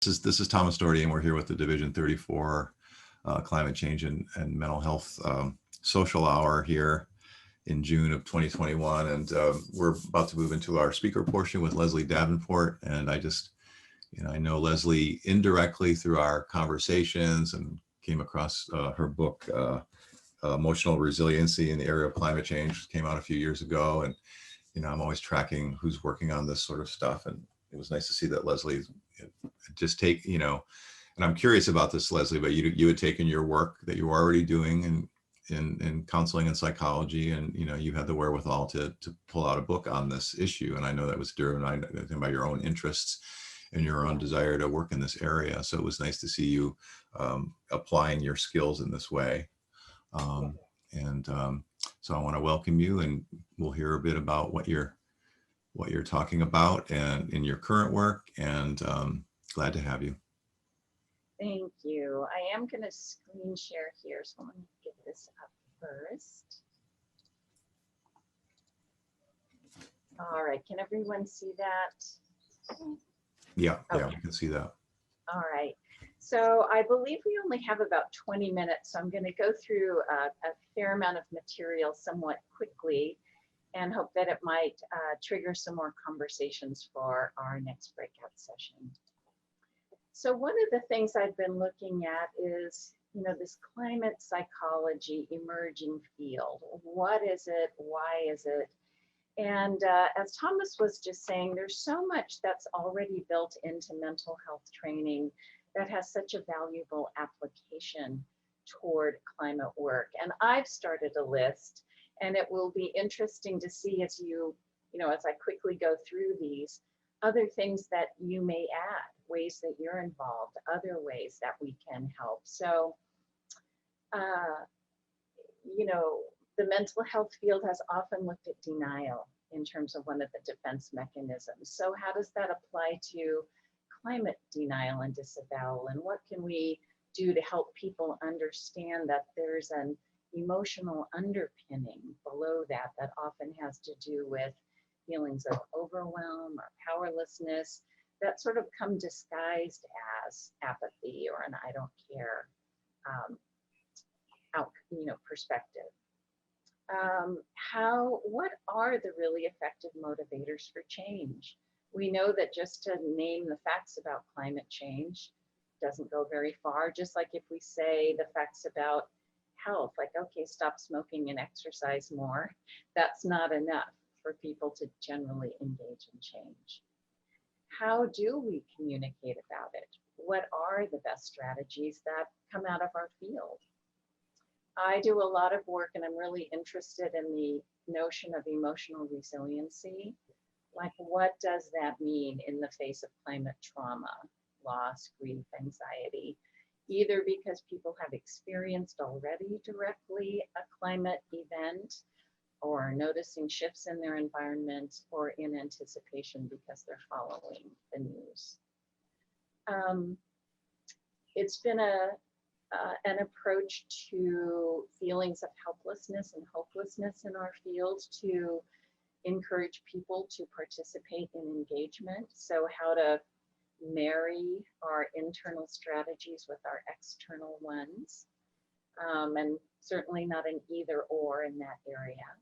This is Thomas Doherty, and we're here with the Division 34 Climate Change and Mental Health Social Hour here in June of 2021. And we're about to move into our speaker portion with Leslie Davenport. And I know Leslie indirectly through our conversations and came across her book, Emotional Resiliency in the Area of Climate Change, came out a few years ago. And, I'm always tracking who's working on this sort of stuff. And it was nice to see that Leslie just and I'm curious about this, Leslie, but you had taken your work that you were already doing in counseling and psychology, and you had the wherewithal to pull out a book on this issue. And I know that was driven by your own interests and your own desire to work in this area. So it was nice to see you applying your skills in this way. So I want to welcome you, and we'll hear a bit about what you're talking about and in your current work, and glad to have you. Thank you. I am going to screen share here, so let me get this up first. All right, can everyone see that? Yeah, okay. Yeah, we can see that. All right, so I believe we only have about 20 minutes, so I'm going to go through a fair amount of material somewhat quickly and hope that it might trigger some more conversations for our next breakout session. So one of the things I've been looking at is, this climate psychology emerging field. What is it? Why is it? And as Thomas was just saying, there's so much that's already built into mental health training that has such a valuable application toward climate work. And I've started a list, and it will be interesting to see as as I quickly go through these, other things that you may add, ways that you're involved, other ways that we can help. So, the mental health field has often looked at denial in terms of one of the defense mechanisms. So how does that apply to climate denial and disavowal? And what can we do to help people understand that there's an emotional underpinning below that often has to do with feelings of overwhelm or powerlessness that sort of come disguised as apathy or an I don't care perspective. What are the really effective motivators for change? We know that just to name the facts about climate change doesn't go very far. Just like if we say the facts about health, like, okay, stop smoking and exercise more, that's not enough for people to generally engage in change. How do we communicate about it? What are the best strategies that come out of our field? I do a lot of work, and I'm really interested in the notion of emotional resiliency. Like, what does that mean in the face of climate trauma, loss, grief, anxiety? Either because people have experienced already directly a climate event, or noticing shifts in their environment, or in anticipation because they're following the news. It's been an approach to feelings of helplessness and hopelessness in our field to encourage people to participate in engagement. So how to marry our internal strategies with our external ones, and certainly not an either or in that area.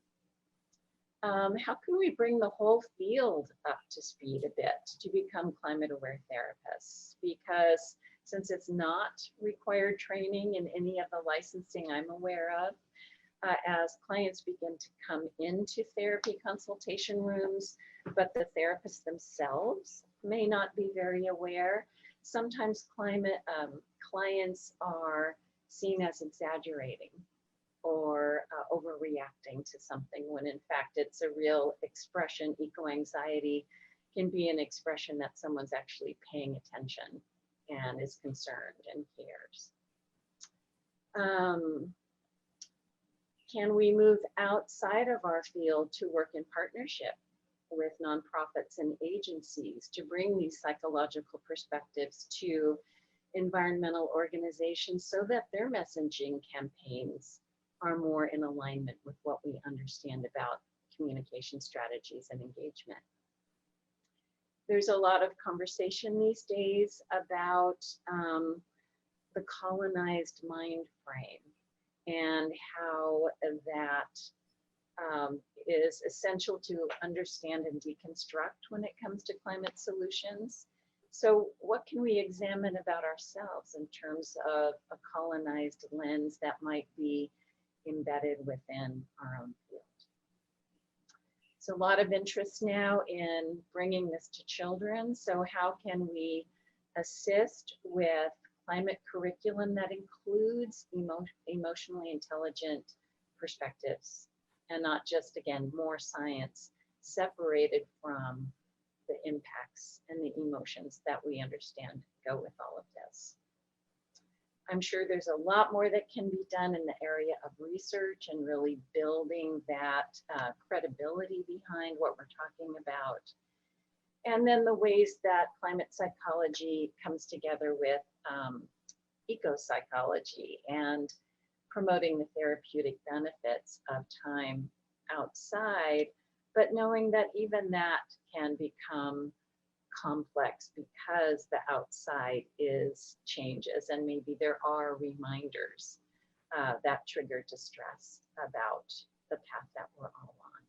How can we bring the whole field up to speed a bit to become climate aware therapists? Because since it's not required training in any of the licensing I'm aware of, as clients begin to come into therapy consultation rooms, but the therapists themselves may not be very aware. Sometimes clients are seen as exaggerating or overreacting to something, when in fact it's a real expression. Eco-anxiety can be an expression that someone's actually paying attention and is concerned and cares. Can we move outside of our field to work in partnership with nonprofits and agencies to bring these psychological perspectives to environmental organizations so that their messaging campaigns are more in alignment with what we understand about communication strategies and engagement? There's a lot of conversation these days about the colonized mind frame and how that is essential to understand and deconstruct when it comes to climate solutions. So what can we examine about ourselves in terms of a colonized lens that might be embedded within our own field? So a lot of interest now in bringing this to children. So how can we assist with climate curriculum that includes emotionally intelligent perspectives and not just, again, more science separated from the impacts and the emotions that we understand go with all of this. I'm sure there's a lot more that can be done in the area of research and really building that credibility behind what we're talking about. And then the ways that climate psychology comes together with eco-psychology and promoting the therapeutic benefits of time outside, but knowing that even that can become complex because the outside changes and maybe there are reminders that trigger distress about the path that we're all on.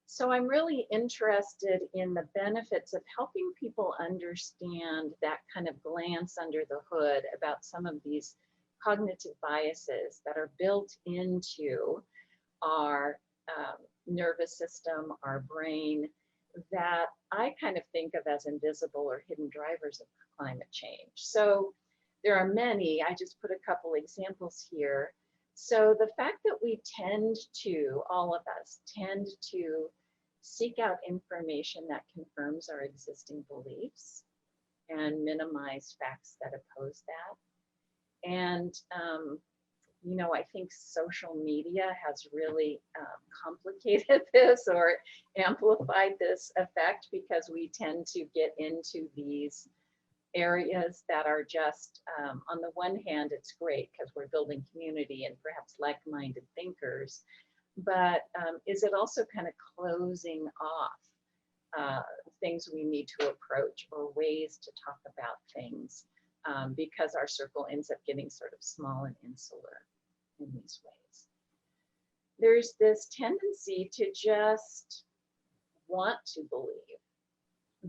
So I'm really interested in the benefits of helping people understand that kind of glance under the hood about some of these cognitive biases that are built into our nervous system, our brain, that I kind of think of as invisible or hidden drivers of climate change. So there are many, I just put a couple examples here. So the fact that we tend to, all of us, tend to seek out information that confirms our existing beliefs and minimize facts that oppose that. And you know, I think social media has really complicated this or amplified this effect because we tend to get into these areas that are just, on the one hand, it's great because we're building community and perhaps like-minded thinkers, but is it also kind of closing off things we need to approach or ways to talk about things because our circle ends up getting sort of small and insular in these ways. There's this tendency to just want to believe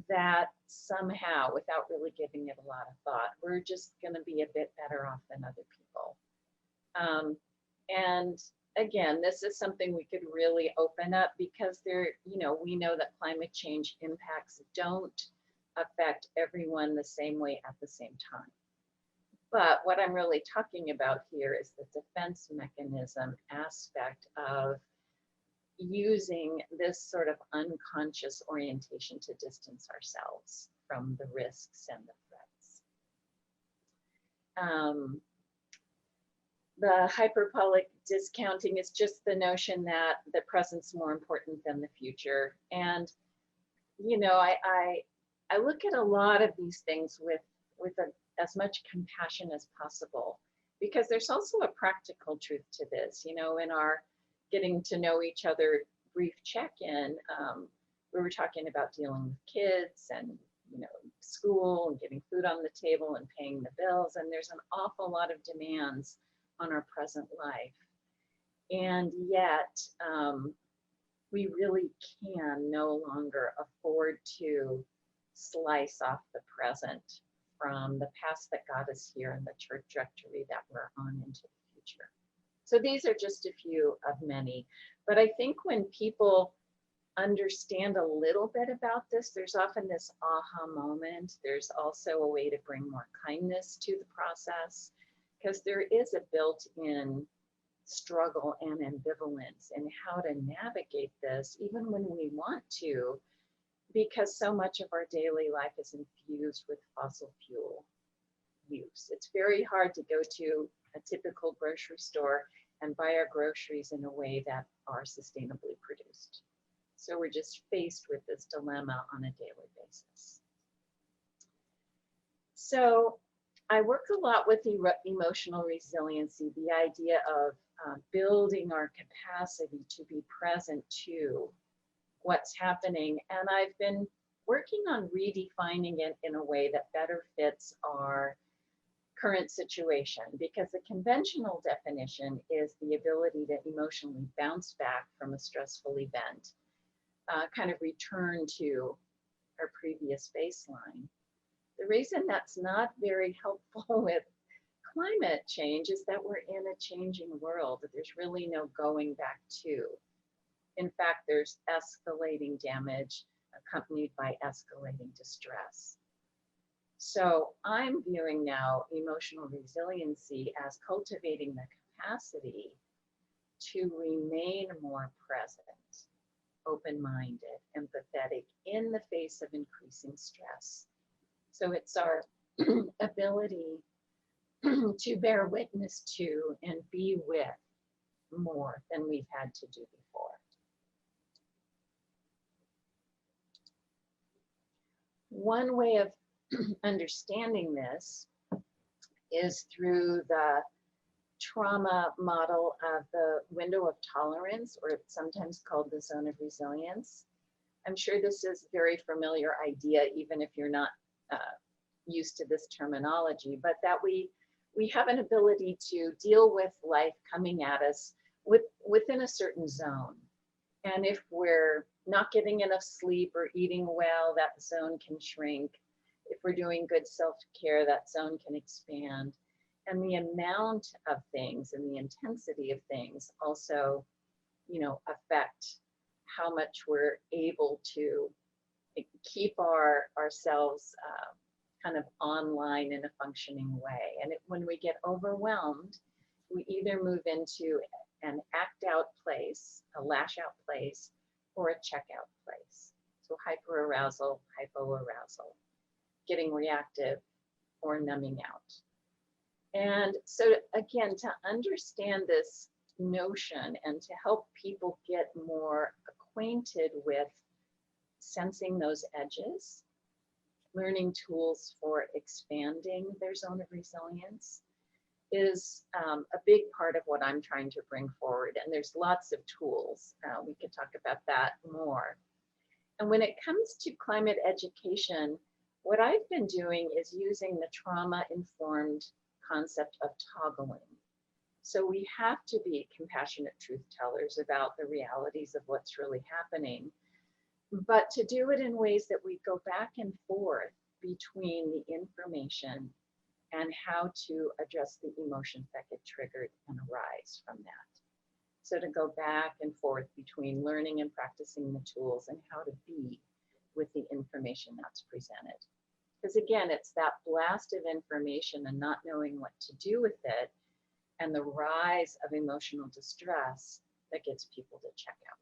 that somehow, without really giving it a lot of thought, we're just going to be a bit better off than other people. And again, this is something we could really open up because there, you know, we know that climate change impacts don't affect everyone the same way at the same time. But what I'm really talking about here is the defense mechanism aspect of using this sort of unconscious orientation to distance ourselves from the risks and the threats. The hyperbolic discounting is just the notion that the present's more important than the future. And, you know, I look at a lot of these things with as much compassion as possible, because there's also a practical truth to this. You know, in our getting to know each other brief check-in, we were talking about dealing with kids and, you know, school and getting food on the table and paying the bills. And there's an awful lot of demands on our present life. And yet, we really can no longer afford to slice off the present from the past that got us here and the trajectory that we're on into the future. So these are just a few of many. But I think when people understand a little bit about this, there's often this aha moment. There's also a way to bring more kindness to the process, because there is a built-in struggle and ambivalence in how to navigate this, even when we want to, because so much of our daily life is infused with fossil fuel use. It's very hard to go to a typical grocery store and buy our groceries in a way that are sustainably produced. So we're just faced with this dilemma on a daily basis. So I work a lot with emotional resiliency, the idea of building our capacity to be present to what's happening. And I've been working on redefining it in a way that better fits our current situation, because the conventional definition is the ability to emotionally bounce back from a stressful event, kind of return to our previous baseline. The reason that's not very helpful with climate change is that we're in a changing world. There's really no going back to. In fact, there's escalating damage accompanied by escalating distress. So I'm viewing now emotional resiliency as cultivating the capacity to remain more present, open-minded, empathetic in the face of increasing stress. So it's our ability to bear witness to and be with more than we've had to do before. One way of understanding this is through the trauma model of the window of tolerance, or sometimes called the zone of resilience. I'm sure this is a very familiar idea, even if you're not used to this terminology, but that we have an ability to deal with life coming at us within a certain zone. And if we're not getting enough sleep or eating well, that zone can shrink. If we're doing good self-care, that zone can expand. And the amount of things and the intensity of things also, affect how much we're able to keep ourselves kind of online in a functioning way. And when we get overwhelmed, we either move into an act out place, a lash out place, or a check out place. So hyperarousal, hypoarousal, getting reactive, or numbing out. And so again, to understand this notion and to help people get more acquainted with sensing those edges, learning tools for expanding their zone of resilience is a big part of what I'm trying to bring forward. And there's lots of tools. We could talk about that more. And when it comes to climate education, what I've been doing is using the trauma-informed concept of toggling. So we have to be compassionate truth tellers about the realities of what's really happening, but to do it in ways that we go back and forth between the information and how to address the emotions that get triggered and arise from that. So to go back and forth between learning and practicing the tools and how to be with the information that's presented. Because again, it's that blast of information and not knowing what to do with it and the rise of emotional distress that gets people to check out.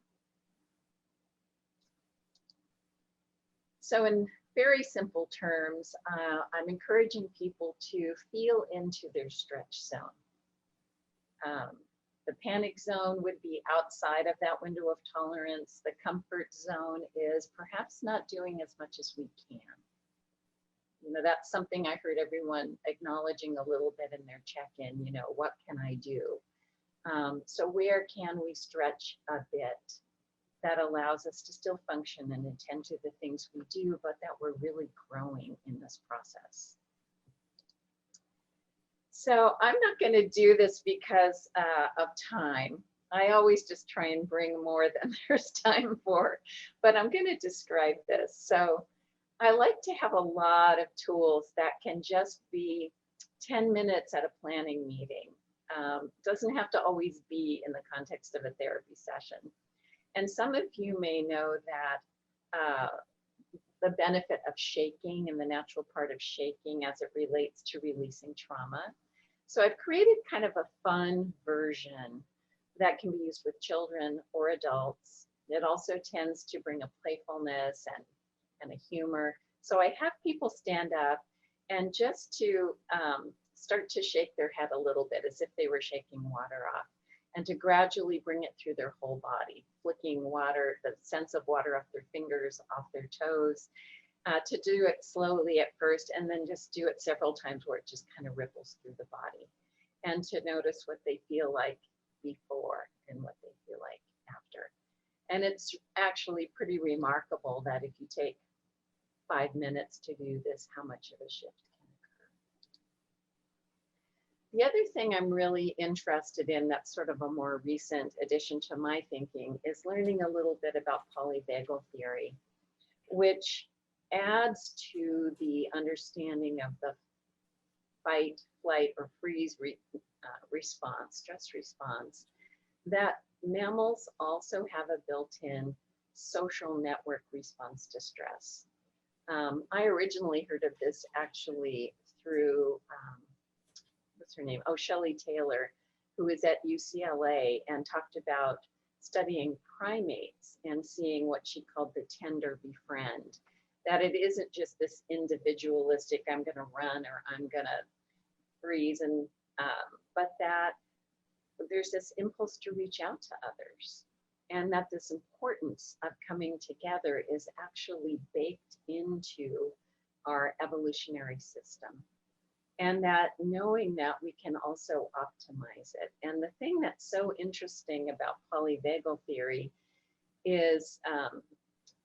So in very simple terms, I'm encouraging people to feel into their stretch zone. The panic zone would be outside of that window of tolerance. The comfort zone is perhaps not doing as much as we can. That's something I heard everyone acknowledging a little bit in their check-in, what can I do? So where can we stretch a bit that allows us to still function and attend to the things we do, but that we're really growing in this process? So I'm not going to do this because of time. I always just try and bring more than there's time for, but I'm going to describe this. So I like to have a lot of tools that can just be 10 minutes at a planning meeting. Doesn't have to always be in the context of a therapy session. And some of you may know that the benefit of shaking and the natural part of shaking as it relates to releasing trauma. So I've created kind of a fun version that can be used with children or adults. It also tends to bring a playfulness and a humor. So I have people stand up and just to start to shake their head a little bit as if they were shaking water off, and to gradually bring it through their whole body, flicking water, the sense of water off their fingers, off their toes, to do it slowly at first, and then just do it several times where it just kind of ripples through the body, and to notice what they feel like before and what they feel like after. And it's actually pretty remarkable that if you take 5 minutes to do this, how much of a shift can occur? The other thing I'm really interested in that's sort of a more recent addition to my thinking is learning a little bit about polybagel theory, which adds to the understanding of the fight, flight, or freeze response, stress response, that mammals also have a built-in social network response to stress. I originally heard of this actually through, what's her name? Oh, Shelley Taylor, who is at UCLA and talked about studying primates and seeing what she called the tender befriend. That it isn't just this individualistic, I'm going to run or I'm going to freeze, and but that there's this impulse to reach out to others, and that this importance of coming together is actually baked into our evolutionary system, and that knowing that we can also optimize it. And the thing that's so interesting about polyvagal theory is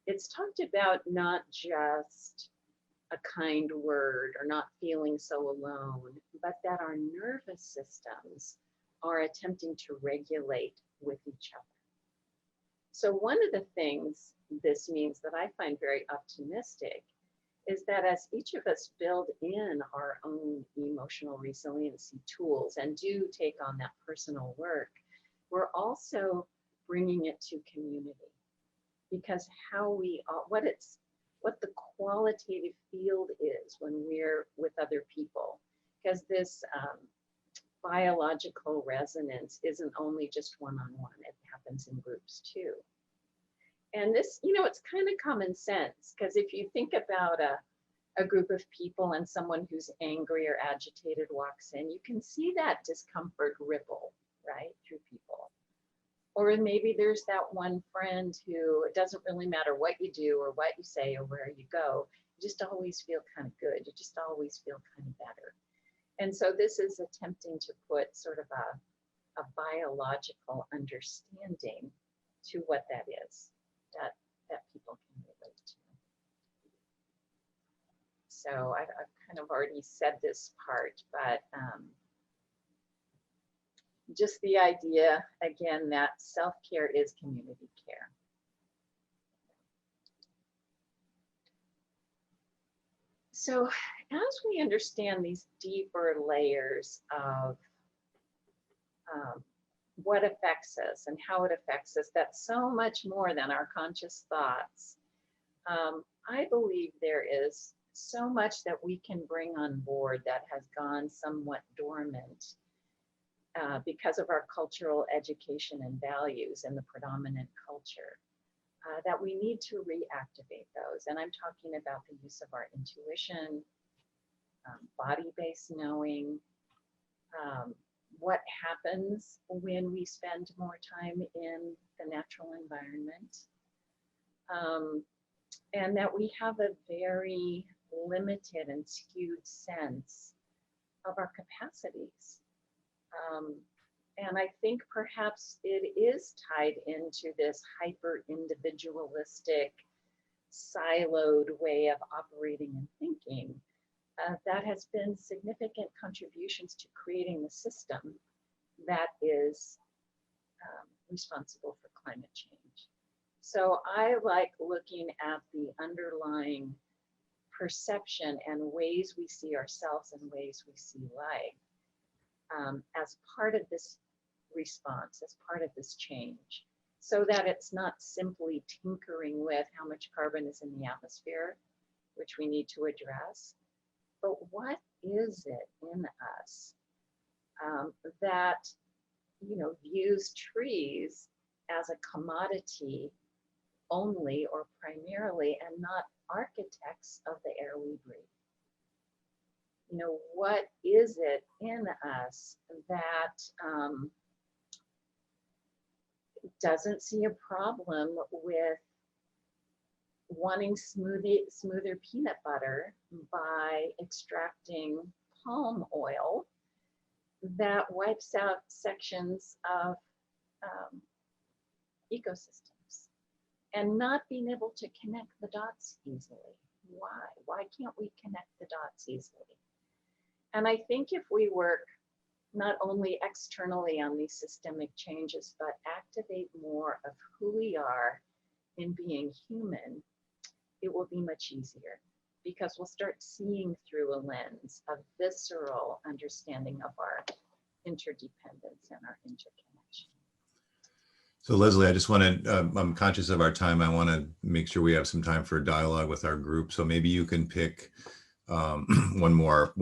it's talked about not just a kind word or not feeling so alone, but that our nervous systems are attempting to regulate with each other. So one of the things this means that I find very optimistic is that as each of us build in our own emotional resiliency tools and do take on that personal work, we're also bringing it to community. Because how we, what the qualitative field is when we're with other people. Because this biological resonance isn't only just one-on-one, it happens in groups too. And this, you know, it's kind of common sense, because if you think about a group of people and someone who's angry or agitated walks in, you can see that discomfort ripple, right, through people. Or maybe there's that one friend who, it doesn't really matter what you do or what you say or where you go, you just always feel kind of good. You just always feel kind of better. And so this is attempting to put sort of a biological understanding to what that is, that people can relate to. So I've kind of already said this part, but just the idea, again, that self-care is community care. So as we understand these deeper layers of what affects us and how it affects us, that's so much more than our conscious thoughts. I believe there is so much that we can bring on board that has gone somewhat dormant because of our cultural education and values in the predominant culture, that we need to reactivate those. And I'm talking about the use of our intuition, body-based knowing, what happens when we spend more time in the natural environment, and that we have a very limited and skewed sense of our capacities. And I think perhaps it is tied into this hyper-individualistic, siloed way of operating and thinking that has been significant contributions to creating the system that is responsible for climate change. So I like looking at the underlying perception and ways we see ourselves and ways we see life as part of this response, as part of this change, so that it's not simply tinkering with how much carbon is in the atmosphere, which we need to address, but what is it in us that, you know, views trees as a commodity only or primarily, and not architects of the air we breathe? You know, what is it in us that doesn't see a problem with wanting smoother peanut butter by extracting palm oil that wipes out sections of ecosystems, and not being able to connect the dots easily? Why? Why can't we connect the dots easily? And I think if we work not only externally on these systemic changes, but activate more of who we are in being human, it will be much easier, because we'll start seeing through a lens of visceral understanding of our interdependence and our interconnection. So Leslie, I just want to, I'm conscious of our time. I want to make sure we have some time for dialogue with our group. So maybe you can pick one more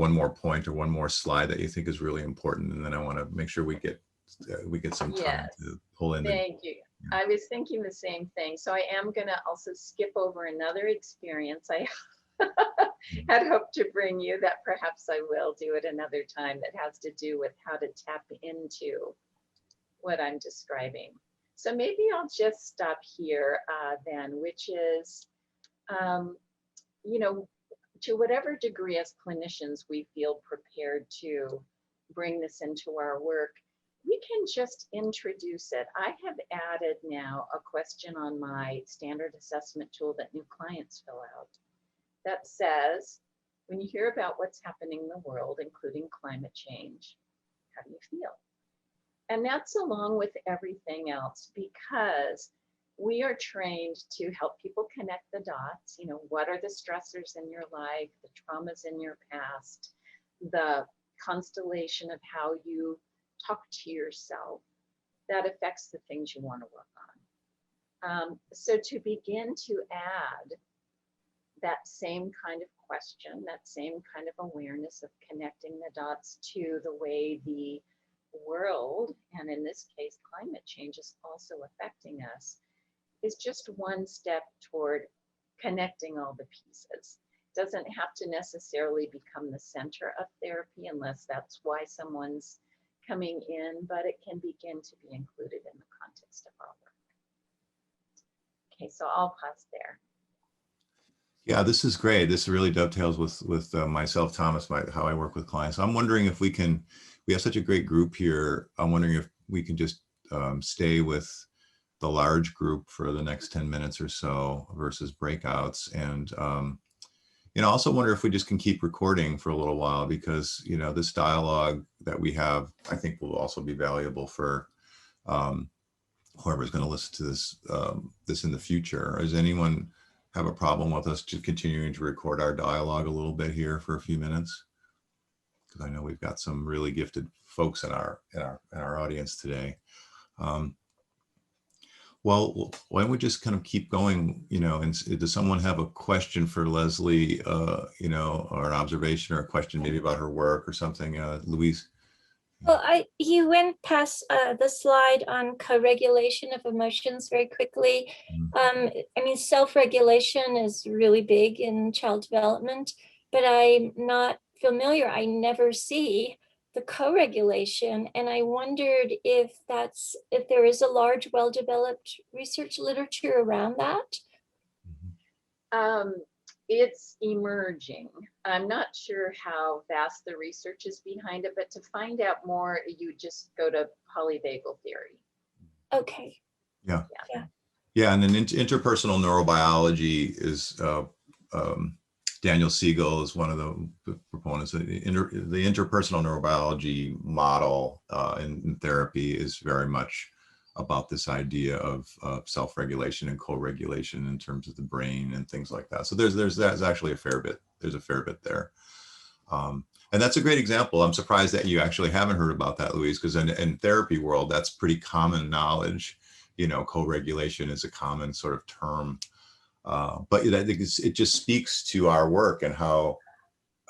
point or one more slide that you think is really important. And then I want to make sure we get some time to pull in. Thank you. Yeah. I was thinking the same thing. So I am going to also skip over another experience I had hoped to bring you, that perhaps I will do at another time, that has to do with how to tap into what I'm describing. So maybe I'll just stop here then, which is, you know, to whatever degree as clinicians we feel prepared to bring this into our work, we can just introduce it. I have added now a question on my standard assessment tool that new clients fill out that says, when you hear about what's happening in the world, including climate change, how do you feel? And that's along with everything else, because we are trained to help people connect the dots. You know, what are the stressors in your life, the traumas in your past, the constellation of how you talk to yourself that affects the things you want to work on. So to begin to add that same kind of question, that same kind of awareness of connecting the dots to the way the world, and in this case, climate change, is also affecting us, is just one step toward connecting all the pieces. It doesn't have to necessarily become the center of therapy unless that's why someone's coming in, but it can begin to be included in the context of our work. Okay, so I'll pause there. Yeah, this is great. This really dovetails with myself, Thomas, how I work with clients. I'm wondering if we have such a great group here. I'm wondering if we can just stay with the large group for the next 10 minutes or so versus breakouts. And, you know, also wonder if we just can keep recording for a little while, because, you know, this dialogue that we have, I think, will also be valuable for whoever's going to listen to this in the future. Does anyone have a problem with us just continuing to record our dialogue a little bit here for a few minutes? Because I know we've got some really gifted folks in our audience today. Well, why don't we just kind of keep going, you know, and does someone have a question for Leslie, you know, or an observation or a question maybe about her work or something, Louise? Well, you went past the slide on co-regulation of emotions very quickly. I mean, self-regulation is really big in child development, but I'm not familiar. I never see the co-regulation, and I wondered if there is a large, well-developed research literature around that. It's emerging. I'm not sure how vast the research is behind it, but to find out more, you just go to Polybagel Theory. Okay. Yeah. And then interpersonal neurobiology is Daniel Siegel is one of the proponents. The interpersonal neurobiology model in therapy is very much about this idea of self-regulation and co-regulation in terms of the brain and things like that. So there's actually a fair bit. There's a fair bit there. And that's a great example. I'm surprised that you actually haven't heard about that, Louise, because in therapy world, that's pretty common knowledge. You know, co-regulation is a common sort of term. But I think it just speaks to our work and how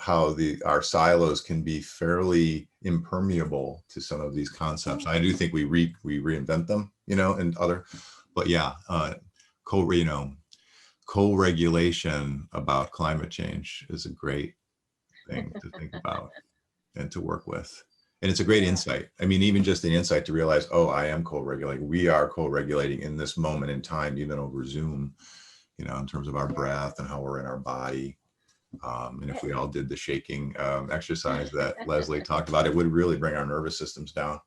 our silos can be fairly impermeable to some of these concepts. I do think we reinvent them, you know, and but yeah, co-regulation about climate change is a great thing to think about and to work with. And it's a great insight. I mean, even just the insight to realize, oh, I am co-regulating. We are co-regulating in this moment in time, even over Zoom, you know, in terms of our breath and how we're in our body. And if we all did the shaking exercise that Leslie talked about, it would really bring our nervous systems down.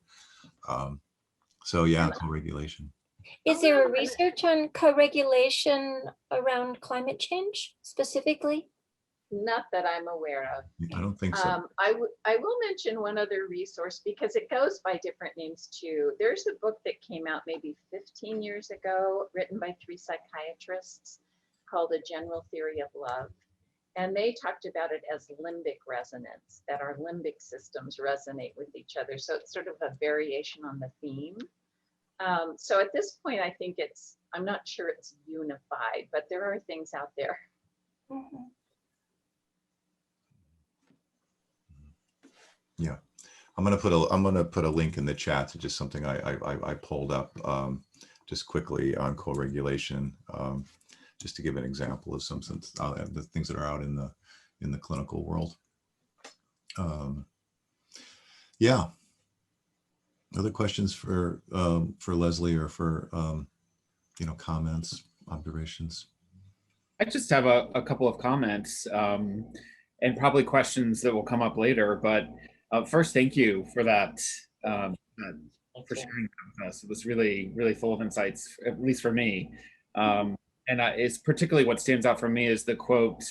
So yeah, co-regulation. Is Oh, there no, a research on co-regulation around climate change specifically? not that I'm aware of. I don't think so. I will mention one other resource because it goes by different names too. There's a book that came out maybe 15 years ago, written by 3 psychiatrists, called A General Theory of Love. And they talked about it as limbic resonance, that our limbic systems resonate with each other. So it's sort of a variation on the theme. So at this point, I think I'm not sure it's unified, but there are things out there. Mhm. Yeah, I'm gonna put a link in the chat to just something I pulled up just quickly on co-regulation, just to give an example of some the things that are out in the clinical world. Yeah. Other questions for Leslie or for comments, observations? I just have a couple of comments and probably questions that will come up later. But first, thank you for that, for sharing that with us. It was really, really full of insights, at least for me. And it's particularly what stands out for me is the quote,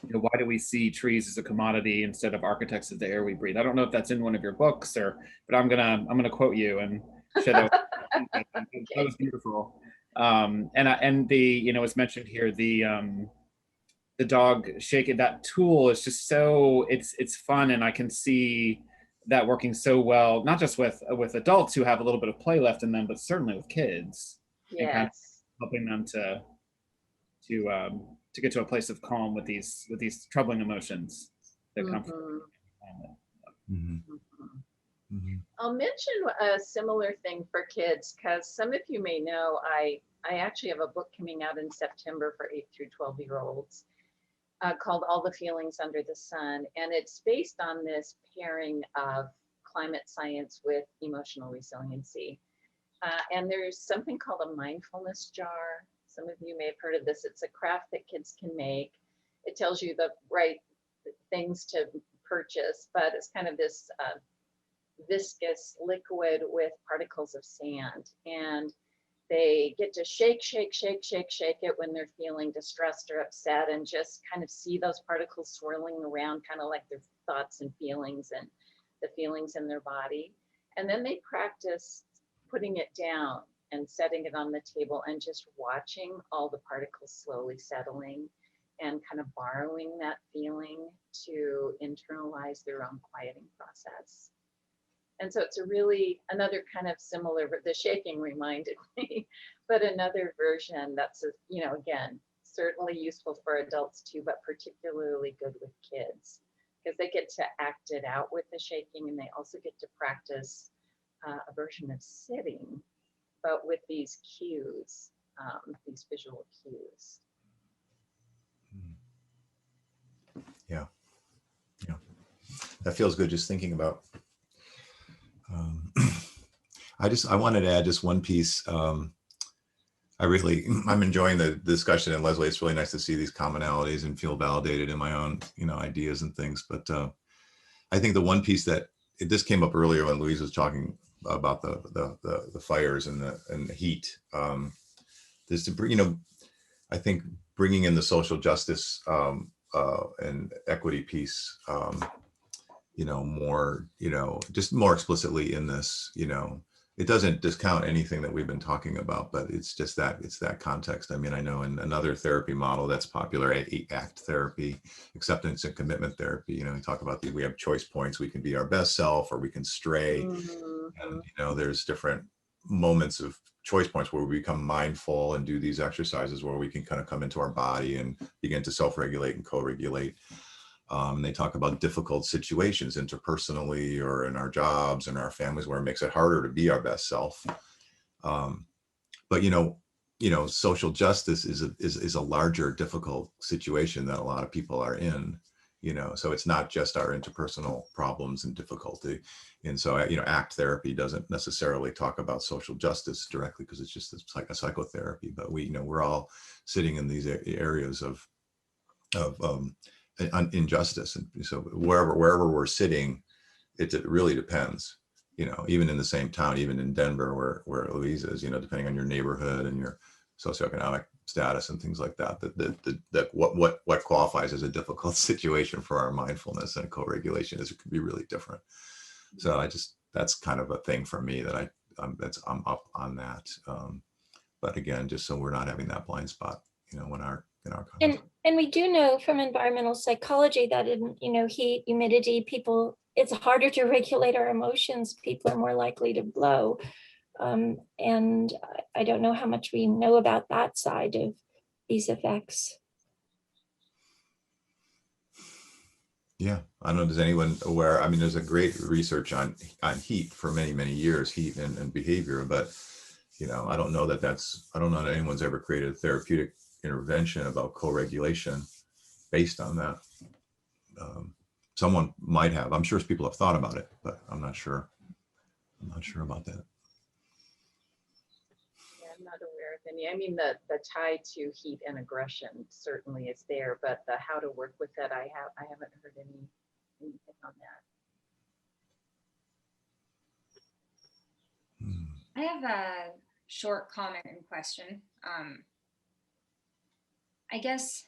why do we see trees as a commodity instead of architects of the air we breathe? I don't know if that's in one of your books but I'm gonna quote you and share that. That was beautiful. And as mentioned here, the dog shaking, that tool is just so it's fun, and I can see that working so well, not just with adults who have a little bit of play left in them, but certainly with kids. Yes. And kind of helping them to get to a place of calm with these troubling emotions that come from. I'll mention a similar thing for kids because some of you may know I actually have a book coming out in September for 8 through 12-year-olds called All the Feelings Under the Sun, and it's based on this pairing of climate science with emotional resiliency. And there's something called a mindfulness jar. Some of you may have heard of this. It's a craft that kids can make. It tells you the right things to purchase, but it's kind of this viscous liquid with particles of sand. And they get to shake it when they're feeling distressed or upset, and just kind of see those particles swirling around, kind of like their thoughts and feelings and the feelings in their body. And then they practice putting it down and setting it on the table and just watching all the particles slowly settling and kind of borrowing that feeling to internalize their own quieting process. And so it's another kind of similar, the shaking reminded me, but another version that's, again, certainly useful for adults too, but particularly good with kids because they get to act it out with the shaking, and they also get to practice a version of sitting, but with these cues, these visual cues. Yeah. That feels good just thinking about. I wanted to add just one piece. I'm enjoying the discussion, and Leslie, it's really nice to see these commonalities and feel validated in my own, ideas and things. But I think the one piece this came up earlier when Louise was talking about the fires and the heat. There's I think bringing in the social justice and equity piece, more, just more explicitly in this, it doesn't discount anything that we've been talking about, but it's just it's that context. I mean, I know in another therapy model that's popular, ACT therapy, acceptance and commitment therapy, we talk about we have choice points. We can be our best self or we can stray. And, there's different moments of choice points where we become mindful and do these exercises where we can kind of come into our body and begin to self-regulate and co-regulate. And they talk about difficult situations interpersonally or in our jobs and our families where it makes it harder to be our best self. But social justice is a larger, difficult situation that a lot of people are in. So it's not just our interpersonal problems and difficulty. And so, ACT therapy doesn't necessarily talk about social justice directly because it's just like a psychotherapy. But we're all sitting in these areas of injustice, and so wherever we're sitting, it really depends. you know, even in the same town, even in Denver, where Louise is, you know, depending on your neighborhood and your socioeconomic status and things like that, that what qualifies as a difficult situation for our mindfulness and co-regulation is, it could be really different. So that's kind of a thing for me that I'm up on that. But again, just so we're not having that blind spot, you know, in our conversation. And we do know from environmental psychology that in, you know, heat, humidity, people, it's harder to regulate our emotions. People are more likely to blow. And I don't know how much we know about that side of these effects. Yeah, I don't know. Does anyone aware? I mean, there's a great research on heat for many years, heat and behavior. But you know, I don't know that anyone's ever created a therapeutic intervention about co-regulation based on that. Someone might have. I'm sure people have thought about it, but I'm not sure. I'm not sure about that. Yeah, I'm not aware of any. I mean, the tie to heat and aggression certainly is there, but the how to work with that, I haven't heard anything on that. I have a short comment and question. I guess,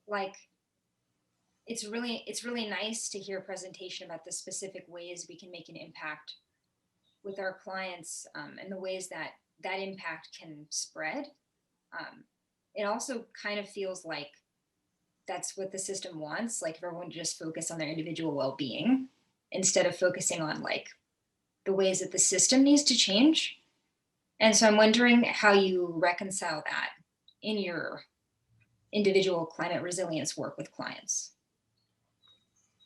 like, it's really nice to hear a presentation about the specific ways we can make an impact with our clients, and the ways that that impact can spread. It also kind of feels like that's what the system wants, like for everyone to just focus on their individual well-being instead of focusing on like the ways that the system needs to change. And so I'm wondering how you reconcile that in your individual climate resilience work with clients.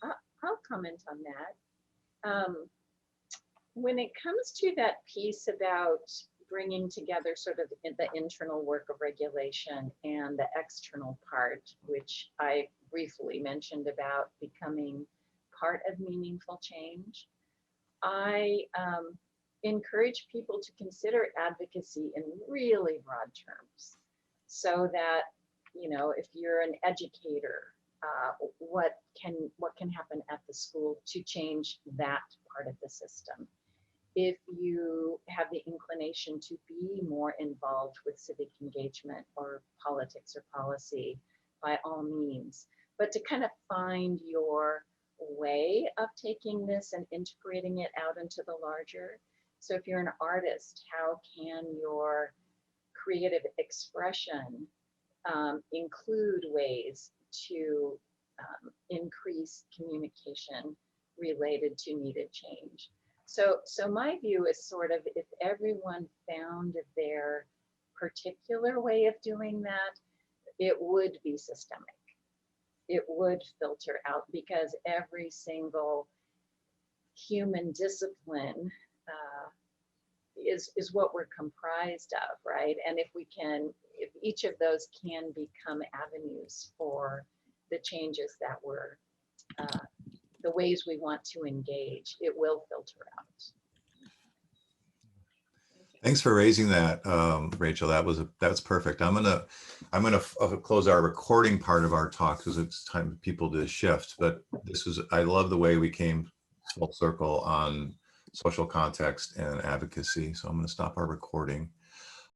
I'll comment on that. When it comes to that piece about bringing together sort of the internal work of regulation and the external part, which I briefly mentioned about becoming part of meaningful change, I encourage people to consider advocacy in really broad terms, so that, you know, if you're an educator, what can happen at the school to change that part of the system? If you have the inclination to be more involved with civic engagement or politics or policy, by all means, but to kind of find your way of taking this and integrating it out into the larger. So if you're an artist, how can your creative expression include ways to increase communication related to needed change? So my view is sort of, if everyone found their particular way of doing that, it would be systemic. It would filter out, because every single human discipline is what we're comprised of, right? And if each of those can become avenues for the changes that we're, the ways we want to engage, it will filter out. Thanks for raising that, Rachel. That's perfect. I'm gonna close our recording part of our talk because it's time for people to shift. But I love the way we came full circle on social context and advocacy. So I'm going to stop our recording.